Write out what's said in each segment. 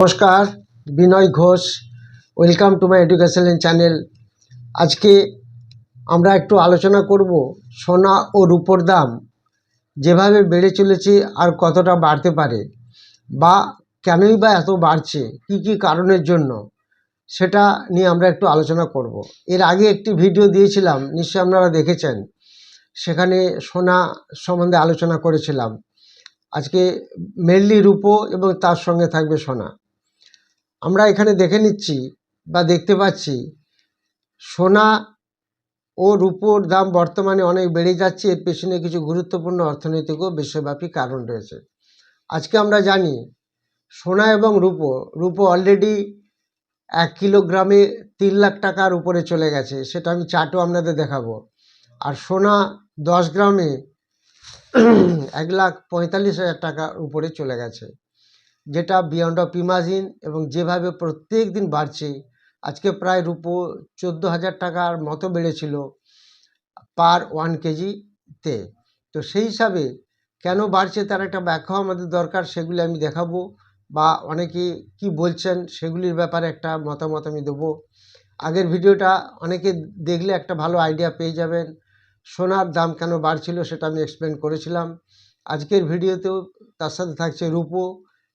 নমস্কার, Binoy Ghosh. Welcome to my education channel. আজকে আমরা একটু আলোচনা করব সোনা ও রূপোর দাম যেভাবে বেড়ে চলেছে আর কতটা বাড়তে পারে, বা কেনই বা এত বাড়ছে, কি কি কারণের জন্য, সেটা নিয়ে আমরা একটু আলোচনা করব। এর আগে একটি ভিডিও দিয়েছিলাম, নিশ্চয়ই আপনারা দেখেছেন। সেখানে সোনা সম্বন্ধে আলোচনা করেছিলাম। আজকে মেনলি রূপো এবং তার সঙ্গে থাকবে সোনা। আমরা এখানে দেখে নিচ্ছি বা দেখতে পাচ্ছি সোনা ও রূপোর দাম বর্তমানে অনেক বেড়ে যাচ্ছে। এর পেছনে কিছু গুরুত্বপূর্ণ অর্থনৈতিক ও বিশ্বব্যাপী কারণ রয়েছে। আজকে আমরা জানি সোনা এবং রূপো অলরেডি 1 কিলোগ্রামে 3 লাখ টাকার উপরে চলে গেছে, সেটা আমি চার্টও আপনাদের দেখাবো। আর সোনা 10 গ্রামে 1,45,000 টাকার উপরে চলে গেছে, যেটা বিয়ন্ড অফ ইমাজিন। এবং যেভাবে প্রত্যেক দিন বাড়ছে, আজকে প্রায় রূপো 14,000 টাকার মতো বেড়েছিল পার 1 কেজিতে। তো সেই হিসাবে কেন বাড়ছে তার একটা ব্যাখ্যা আমাদের দরকার, সেগুলি আমি দেখাবো, বা অনেকে কি বলছেন সেগুলির ব্যাপারে একটা মতামত আমি দেবো। আগের ভিডিওটা অনেকে দেখলে একটা ভালো আইডিয়া পেয়ে যাবেন। সোনার দাম কেন বাড়ছিল সেটা আমি এক্সপ্লেন করেছিলাম। আজকের ভিডিওতেও তার সাথে থাকছে রূপো,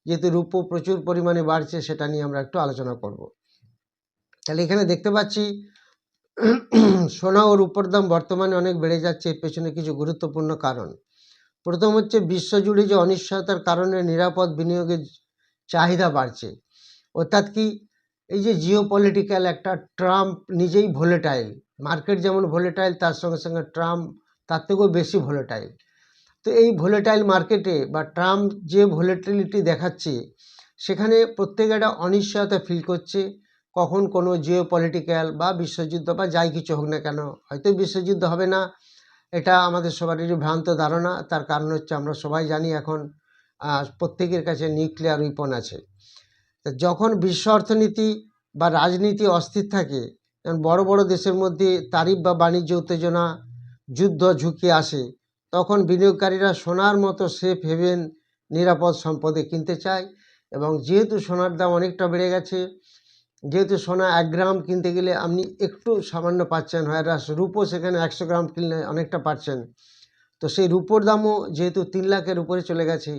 যেহেতু রূপো প্রচুর পরিমাণে বাড়ছে, সেটা নিয়ে আমরা একটু আলোচনা করব। তাহলে এখানে দেখতে পাচ্ছি সোনা ও রূপোর দাম বর্তমানে অনেক বেড়ে যাচ্ছে। এর পেছনে কিছু গুরুত্বপূর্ণ কারণ। প্রথম হচ্ছে বিশ্বজুড়ে যে অনিশ্চয়তার কারণে নিরাপদ বিনিয়োগের চাহিদা বাড়ছে। অর্থাৎ কি, এই যে জিও পলিটিক্যাল একটা ট্রাম্প নিজেই ভোলেটাইল, মার্কেট যেমন ভোলেটাইল, তার সঙ্গে সঙ্গে ট্রাম্প তার থেকেও বেশি ভোলেটাইল। তো এই ভোলেটাইল মার্কেটে বা ট্রাম্প যে ভোলেটিলিটি দেখাচ্ছে, সেখানে প্রত্যেকে একটা অনিশ্চয়তা ফিল করছে। কখন কোনো জিও পলিটিক্যাল বা বিশ্বযুদ্ধ বা যাই কিছু হোক না কেন, হয়তো বিশ্বযুদ্ধ হবে না, এটা আমাদের সবারই ভ্রান্ত ধারণা। তার কারণ হচ্ছে আমরা সবাই জানি এখন প্রত্যেকের কাছে নিউক্লিয়ার উইপন আছে। তো যখন বিশ্ব অর্থনীতি বা রাজনীতি অস্থির থাকে, যেমন বড় বড় দেশের মধ্যে তারিফ বা বাণিজ্য উত্তেজনা, যুদ্ধ ঝুঁকি আসে, তখন বিনিয়োগকারীরা সোনার মতো সেফ হেভেন নিরাপদ সম্পদে কিনতে চায়। এবং যেহেতু সোনার দাম অনেকটা বেড়ে গেছে, যেহেতু সোনা 1 গ্রাম কিনতে গেলে আপনি একটু সামান্য পাচ্ছেন, হয়রাস রূপো সেখানে 100 গ্রাম কিনলে অনেকটা পাচ্ছেন। তো সেই রূপোর দামও যেহেতু 3 লাখের উপরে চলে গেছে,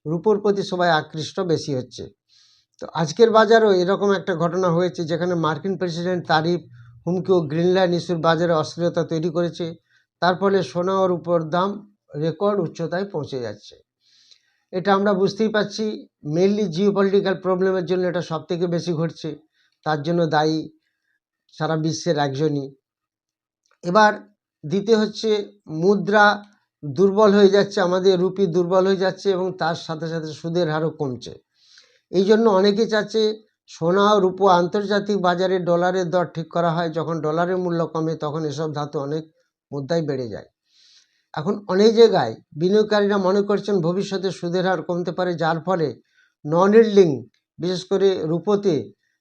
রূপোর প্রতি সবাই আকৃষ্ট বেশি হচ্ছে। তো আজকের বাজারেও এরকম একটা ঘটনা হয়েছে, যেখানে মার্কিন প্রেসিডেন্ট তারিফ, হুমকি ও গ্রিনল্যান্ড ইস্যুর বাজারে অস্থিরতা তৈরি করেছে। তার ফলে সোনা ও রূপোর দাম রেকর্ড উচ্চতায় পৌঁছে যাচ্ছে। এটা আমরা বুঝতেই পারছি, মেনলি জিওপলিটিক্যাল প্রবলেমের জন্য এটা সবথেকে বেশি ঘটছে। তার জন্য দায়ী সারা বিশ্বের একজনই। এবার দ্বিতীয় হচ্ছে মুদ্রা দুর্বল হয়ে যাচ্ছে, আমাদের রুপি দুর্বল হয়ে যাচ্ছে, এবং তার সাথে সাথে সুদের হারও কমছে। এই জন্য অনেকে চাচ্ছে সোনা ও রূপো আন্তর্জাতিক বাজারে ডলারের দর ঠিক করা হয়। যখন ডলারের মূল্য কমে, তখন এসব ধাতু অনেক মুদ্রায় বেড়ে যায়। এখন অনেক জায়গায় বিনিয়োগকারীরা মনে করছেন ভবিষ্যতে সুদের হার কমতে পারে, যার ফলে নন ইল্ডিং, বিশেষ করে রূপোতে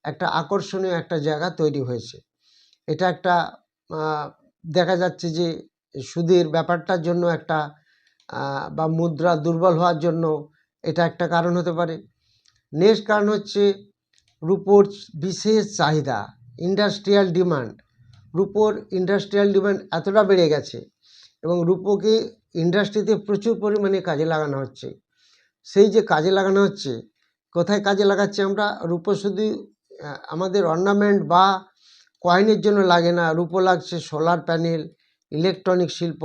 একটা আকর্ষণীয় একটা জায়গা তৈরি হয়েছে। এটা একটা দেখা যাচ্ছে যে সুদের ব্যাপারটার জন্য একটা বা মুদ্রা দুর্বল হওয়ার জন্য এটা একটা কারণ হতে পারে। নেক্সট কারণ হচ্ছে রূপোর বিশেষ চাহিদা, ইন্ডাস্ট্রিয়াল ডিমান্ড। রূপোর ইন্ডাস্ট্রিয়াল ডিমান্ড এতটা বেড়ে গেছে, এবং রূপোকে ইন্ডাস্ট্রিতে প্রচুর পরিমাণে কাজে লাগানো হচ্ছে। সেই যে কাজে লাগানো হচ্ছে, কোথায় কাজে লাগাচ্ছে আমরা? রূপো শুধু আমাদের অর্নামেন্ট বা কয়েনের জন্য লাগে না, রূপো লাগছে সোলার প্যানেল, ইলেকট্রনিক শিল্প,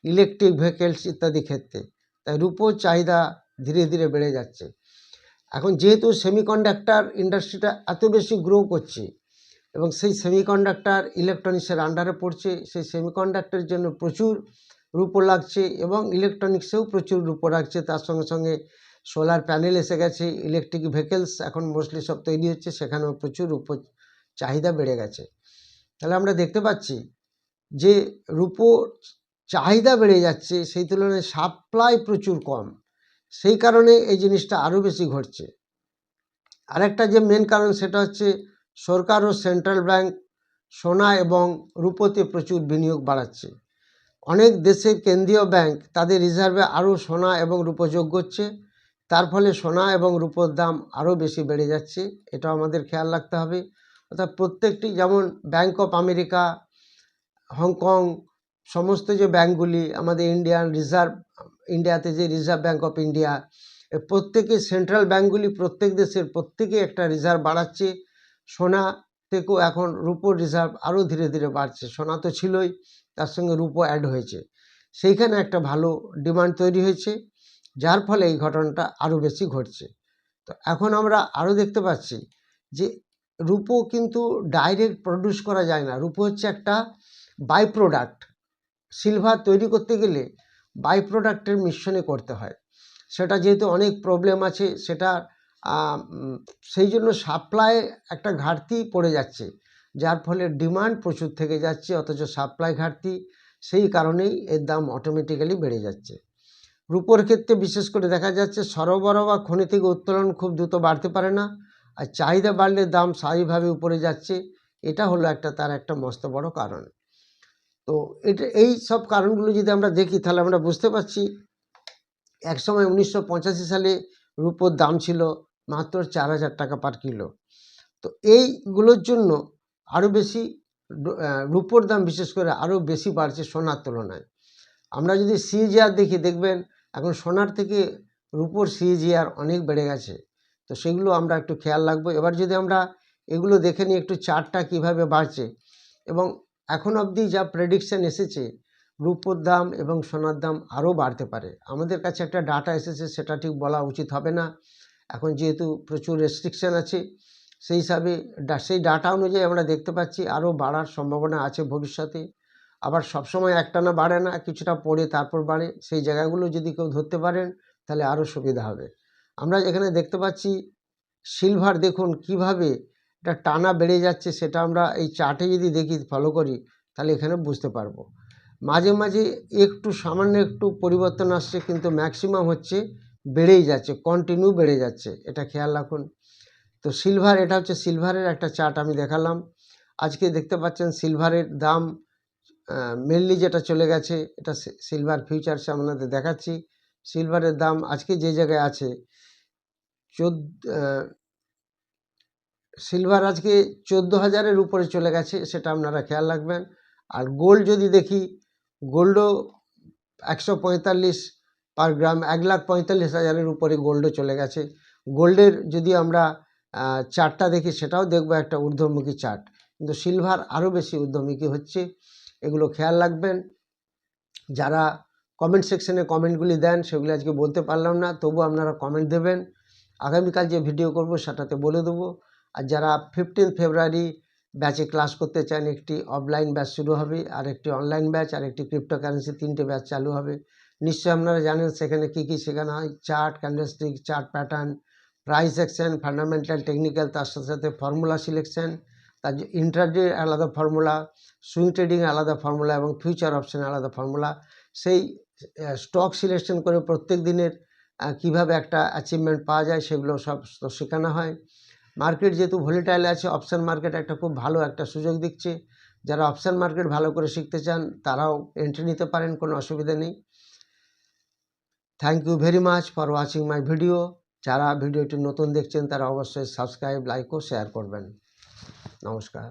ইলেকট্রিক ভেহিকেলস ইত্যাদি ক্ষেত্রে। তাই রূপোর চাহিদা ধীরে ধীরে বেড়ে যাচ্ছে। এখন যেহেতু সেমিকন্ডাক্টর ইন্ডাস্ট্রিটা এত বেশি গ্রো করছে, এবং সেই সেমিকন্ডাক্টর ইলেকট্রনিক্সের আন্ডারে পড়ছে, সেই সেমিকন্ডাক্টরের জন্য প্রচুর রূপো লাগছে, এবং ইলেকট্রনিক্সেও প্রচুর রূপো লাগছে। তার সঙ্গে সঙ্গে সোলার প্যানেল এসে গেছে, ইলেকট্রিক ভেহিকেলস এখন মোস্টলি সব তৈরি হচ্ছে, সেখানেও প্রচুর রূপো চাহিদা বেড়ে গেছে। তাহলে আমরা দেখতে পাচ্ছি যে রূপোর চাহিদা বেড়ে যাচ্ছে, সেই তুলনায় সাপ্লাই প্রচুর কম। সেই কারণে এই জিনিসটা আরও বেশি ঘটছে। আরেকটা যে মেন কারণ, সেটা হচ্ছে সরকার ও সেন্ট্রাল ব্যাংক সোনা এবং রূপোতে প্রচুর বিনিয়োগ বাড়াচ্ছে। অনেক দেশের কেন্দ্রীয় ব্যাংক তাদের রিজার্ভে আরও সোনা এবং রূপো যোগ করছে। তার ফলে সোনা এবং রূপোর দাম আরও বেশি বেড়ে যাচ্ছে, এটাও আমাদের খেয়াল রাখতে হবে। অর্থাৎ প্রত্যেকটি, যেমন ব্যাঙ্ক অফ আমেরিকা, হংকং, সমস্ত যে ব্যাঙ্কগুলি, আমাদের ইন্ডিয়াতে যে রিজার্ভ ব্যাঙ্ক অফ ইন্ডিয়া, প্রত্যেকে সেন্ট্রাল ব্যাঙ্কগুলি প্রত্যেক দেশের প্রত্যেকে একটা রিজার্ভ বাড়াচ্ছে। সোনা থেকেও এখন রূপোর রিজার্ভ আরও ধীরে ধীরে বাড়ছে। সোনা তো ছিলই, তার সঙ্গে রূপো অ্যাড হয়েছে, সেইখানে একটা ভালো ডিমান্ড তৈরি হয়েছে, যার ফলে এই ঘটনাটা আরও বেশি ঘটছে। তো এখন আমরা আরও দেখতে পাচ্ছি যে রূপো কিন্তু ডাইরেক্ট প্রডিউস করা যায় না। রূপো হচ্ছে একটা বাই প্রোডাক্ট। সিলভার তৈরি করতে গেলে বাই প্রোডাক্টের মিশ্রণে করতে হয়। সেটা যেহেতু অনেক প্রবলেম আছে, সেটা সেই জন্য সাপ্লাই একটা ঘাটতি পড়ে যাচ্ছে, যার ফলে ডিমান্ড প্রচুর থেকে যাচ্ছে, অথচ সাপ্লাই ঘাটতি, সেই কারণেই এর দাম অটোমেটিক্যালি বেড়ে যাচ্ছে। রূপোর ক্ষেত্রে বিশেষ করে দেখা যাচ্ছে সরবরাহ বা খনি থেকে উত্তোলন খুব দ্রুত বাড়তে পারে না, আর চাহিদা বাড়লে দাম স্বাভাবিকভাবে উপরে যাচ্ছে। এটা হলো তার একটা মস্ত বড় কারণ। তো এই সব কারণগুলো যদি আমরা দেখি, তাহলে আমরা বুঝতে পারছি একসময় 1985 সালে রূপোর দাম ছিল মাত্র 4000 টাকা পার কিলো। তো এইগুলোর জন্য আরও বেশি রূপোর দাম বিশেষ করে আরও বেশি বাড়ছে সোনার তুলনায়। আমরা যদি সিএজিআর দেখি, দেখবেন এখন সোনার থেকে রূপোর সিএজিআর অনেক বেড়ে গেছে। তো সেগুলো আমরা একটু খেয়াল রাখবো। এবার যদি আমরা এগুলো দেখে নিই একটু, চার্টটা কীভাবে বাড়ছে, এবং এখন অবধি যা প্রেডিকশান এসেছে, রূপোর দাম এবং সোনার দাম আরও বাড়তে পারে। আমাদের কাছে একটা ডাটা এসেছে, সেটা ঠিক বলা উচিত হবে না এখন, যেহেতু প্রচুর রেস্ট্রিকশান আছে। সেই হিসাবে সেই ডাটা অনুযায়ী আমরা দেখতে পাচ্ছি আরও বাড়ার সম্ভাবনা আছে ভবিষ্যতে। আবার সবসময় একটানা বাড়ে না, কিছুটা পড়ে তারপর বাড়ে। সেই জায়গাগুলো যদি কেউ ধরতে পারেন, তাহলে আরও সুবিধা হবে। আমরা এখানে দেখতে পাচ্ছি সিলভার, দেখুন কিভাবে এটা টানা বেড়ে যাচ্ছে, সেটা আমরা এই চার্টে যদি দেখি, ফলো করি, তাহলে এখানে বুঝতে পারবো। মাঝে মাঝে একটু সামান্য একটু পরিবর্তন আসছে, কিন্তু ম্যাক্সিমাম হচ্ছে বেড়েই যাচ্ছে, কন্টিনিউ বেড়ে যাচ্ছে, এটা খেয়াল রাখুন। তো সিলভার, এটা হচ্ছে সিলভারের একটা চার্ট আমি দেখালাম। আজকে দেখতে পাচ্ছেন সিলভারের দাম মেনলি যেটা চলে গেছে, এটা সিলভার ফিউচার্সে আপনাদের দেখাচ্ছি। সিলভারের দাম আজকে যে জায়গায় আছে, সিলভার আজকে 14,000-এর উপরে চলে গেছে, সেটা আপনারা খেয়াল রাখবেন। আর গোল্ড যদি দেখি, গোল্ডও 145 পার গ্রাম, 1,45,000-এর উপরে গোল্ডও চলে গেছে। গোল্ডের যদি আমরা চার্টটা দেখি, সেটাও দেখবো একটা ঊর্ধ্বমুখী চার্ট, কিন্তু সিলভার আরও বেশি ঊর্ধ্বমুখী হচ্ছে। এগুলো খেয়াল রাখবেন। যারা কমেন্ট সেকশনে কমেন্টগুলি দেন, সেগুলি আজকে বলতে পারলাম না, তবু আপনারা কমেন্ট দেবেন। আগামীকাল যে ভিডিও করব সেটাতে বলে দেবো। আর যারা 15 ফেব্রুয়ারি ব্যাচে ক্লাস করতে চান, একটি অফলাইন ব্যাচ শুরু হবে, আর একটি অনলাইন ব্যাচ, আর একটি ক্রিপ্টোকারেন্সি, 3টে ব্যাচ চালু হবে। নিশ্চয়ই আপনারা জানেন সেখানে কী কী শেখানো হয়। Chart, candlestick, chart pattern, price action, fundamental, technical, তার সাথে সাথে ফর্মুলা সিলেকশন, তার ইন্ট্রাডে আলাদা ফর্মুলা, সুইং ট্রেডিং আলাদা ফর্মুলা, এবং ফিউচার অপশানে আলাদা ফর্মুলা। সেই স্টক সিলেকশন করে প্রত্যেক দিনের কিভাবে একটা অ্যাচিভমেন্ট পাওয়া যায়, সেগুলো সব শেখানো হয়। মার্কেট যেহেতু ভলিটাইল আছে, অপশান মার্কেট একটা খুব ভালো একটা সুযোগ দিচ্ছে। যারা অপশান মার্কেট ভালো করে শিখতে চান, তারাও এন্ট্রি নিতে পারেন, কোনো অসুবিধা নেই। Thank you very much for watching my video. যারা ভিডিওটি নতুন দেখছেন, তারা অবশ্যই সাবস্ক্রাইব, লাইক ও শেয়ার করবেন। নমস্কার।